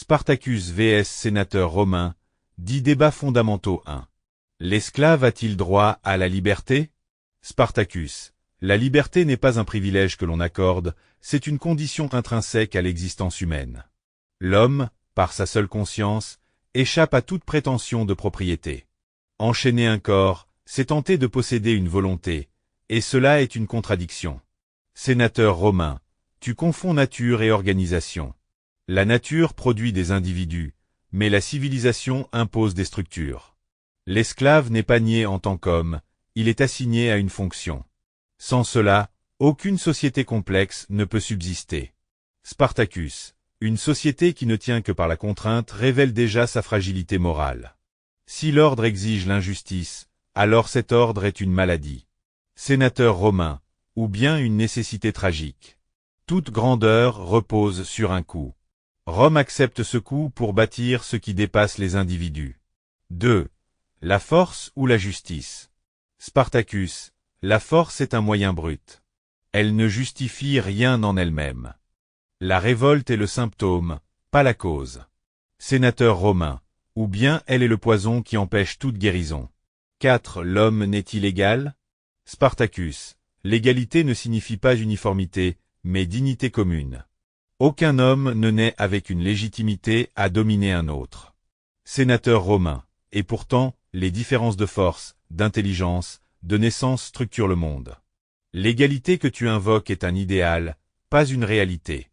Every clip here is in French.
Spartacus vs sénateur romain, 10 débats fondamentaux 1. L'esclave a-t-il droit à la liberté? Spartacus. La liberté n'est pas un privilège que l'on accorde, c'est une condition intrinsèque à l'existence humaine. L'homme, par sa seule conscience, échappe à toute prétention de propriété. Enchaîner un corps, c'est tenter de posséder une volonté, et cela est une contradiction. Sénateur romain, tu confonds nature et organisation. La nature produit des individus, mais la civilisation impose des structures. L'esclave n'est pas nié en tant qu'homme, il est assigné à une fonction. Sans cela, aucune société complexe ne peut subsister. Spartacus. Une société qui ne tient que par la contrainte révèle déjà sa fragilité morale. Si l'ordre exige l'injustice, alors cet ordre est une maladie. Sénateur romain, ou bien une nécessité tragique. Toute grandeur repose sur un coup. Rome accepte ce coup pour bâtir ce qui dépasse les individus. 2. La force ou la justice? Spartacus. La force est un moyen brut. Elle ne justifie rien en elle-même. La révolte est le symptôme, pas la cause. Sénateur romain. Ou bien elle est le poison qui empêche toute guérison. 4. L'homme n'est-il égal? Spartacus. L'égalité ne signifie pas uniformité, mais dignité commune. Aucun homme ne naît avec une légitimité à dominer un autre. Sénateur romain. Et pourtant, les différences de force, d'intelligence, de naissance structurent le monde. L'égalité que tu invoques est un idéal, pas une réalité.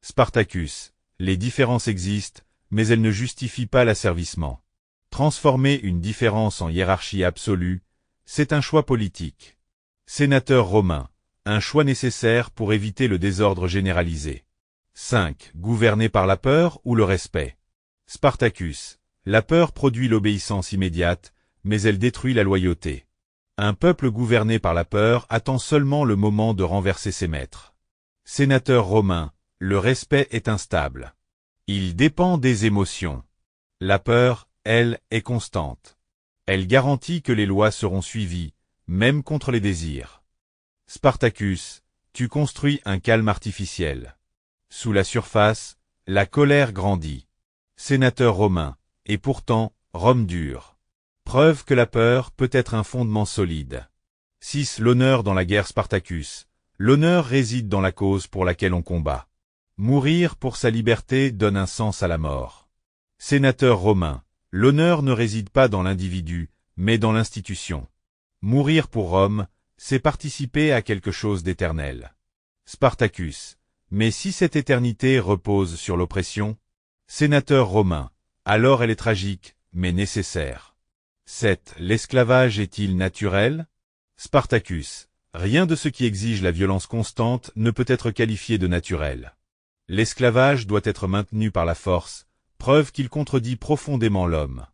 Spartacus. Les différences existent, mais elles ne justifient pas l'asservissement. Transformer une différence en hiérarchie absolue, c'est un choix politique. Sénateur romain. Un choix nécessaire pour éviter le désordre généralisé. 5. Gouverner par la peur ou le respect? Spartacus. La peur produit l'obéissance immédiate, mais elle détruit la loyauté. Un peuple gouverné par la peur attend seulement le moment de renverser ses maîtres. Sénateur romain. Le respect est instable. Il dépend des émotions. La peur, elle, est constante. Elle garantit que les lois seront suivies, même contre les désirs. Spartacus. Tu construis un calme artificiel. Sous la surface, la colère grandit. Sénateur romain. Et pourtant, Rome dure. Preuve que la peur peut être un fondement solide. 6. L'honneur dans la guerre. Spartacus. L'honneur réside dans la cause pour laquelle on combat. Mourir pour sa liberté donne un sens à la mort. Sénateur romain. L'honneur ne réside pas dans l'individu, mais dans l'institution. Mourir pour Rome, c'est participer à quelque chose d'éternel. Spartacus. Mais si cette éternité repose sur l'oppression? Sénateur romain. Alors elle est tragique, mais nécessaire. 7. L'esclavage est-il naturel? Spartacus. Rien de ce qui exige la violence constante ne peut être qualifié de naturel. L'esclavage doit être maintenu par la force, preuve qu'il contredit profondément l'homme.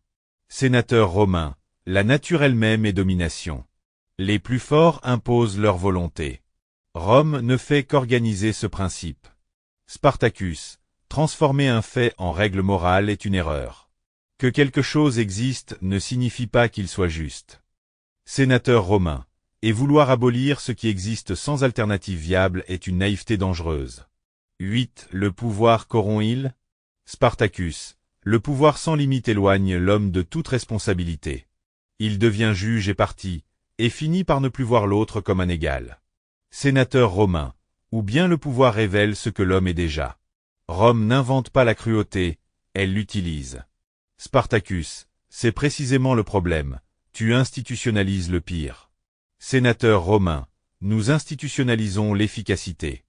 Sénateur romain. La nature elle-même est domination. Les plus forts imposent leur volonté. Rome ne fait qu'organiser ce principe. Spartacus. Transformer un fait en règle morale est une erreur. Que quelque chose existe ne signifie pas qu'il soit juste. Sénateur romain. Et vouloir abolir ce qui existe sans alternative viable est une naïveté dangereuse. 8. Le pouvoir corrompt-il? Spartacus. Le pouvoir sans limite éloigne l'homme de toute responsabilité. Il devient juge et parti, et finit par ne plus voir l'autre comme un égal. Sénateur romain. Ou bien le pouvoir révèle ce que l'homme est déjà. Rome n'invente pas la cruauté, elle l'utilise. Spartacus. C'est précisément le problème. Tu institutionnalises le pire. Sénateur romain. Nous institutionnalisons l'efficacité.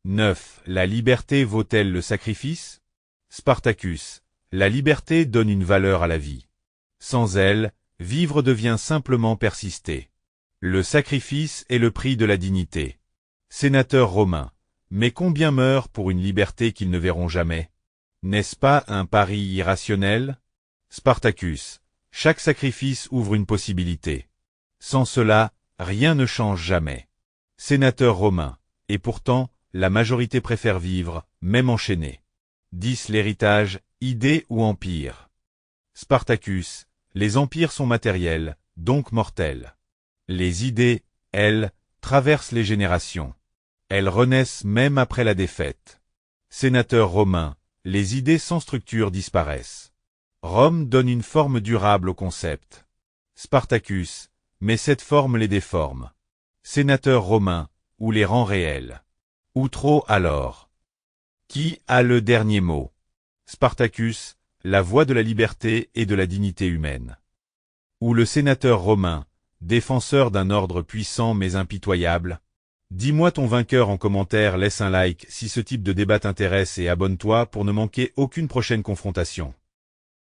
9. La liberté vaut-elle le sacrifice? Spartacus. La liberté donne une valeur à la vie. Sans elle, vivre devient simplement persister. Le sacrifice est le prix de la dignité. Sénateur romain. Mais combien meurent pour une liberté qu'ils ne verront jamais? N'est-ce pas un pari irrationnel? Spartacus. Chaque sacrifice ouvre une possibilité. Sans cela, rien ne change jamais. Sénateur romain. Et pourtant, la majorité préfère vivre, même enchaînée. 10. L'héritage, idée ou empire? Spartacus. Les empires sont matériels, donc mortels. Les idées, elles, traversent les générations. Elles renaissent même après la défaite. Sénateur romain. les idées sans structure disparaissent. Rome donne une forme durable au concept. Spartacus, mais cette forme les déforme. Sénateur romain, ou les rend réels. Ou trop alors. Qui a le dernier mot? Spartacus, la voix de la liberté et de la dignité humaine. Ou le sénateur romain, défenseur d'un ordre puissant mais impitoyable? Dis-moi ton vainqueur en commentaire, laisse un like si ce type de débat t'intéresse et abonne-toi pour ne manquer aucune prochaine confrontation.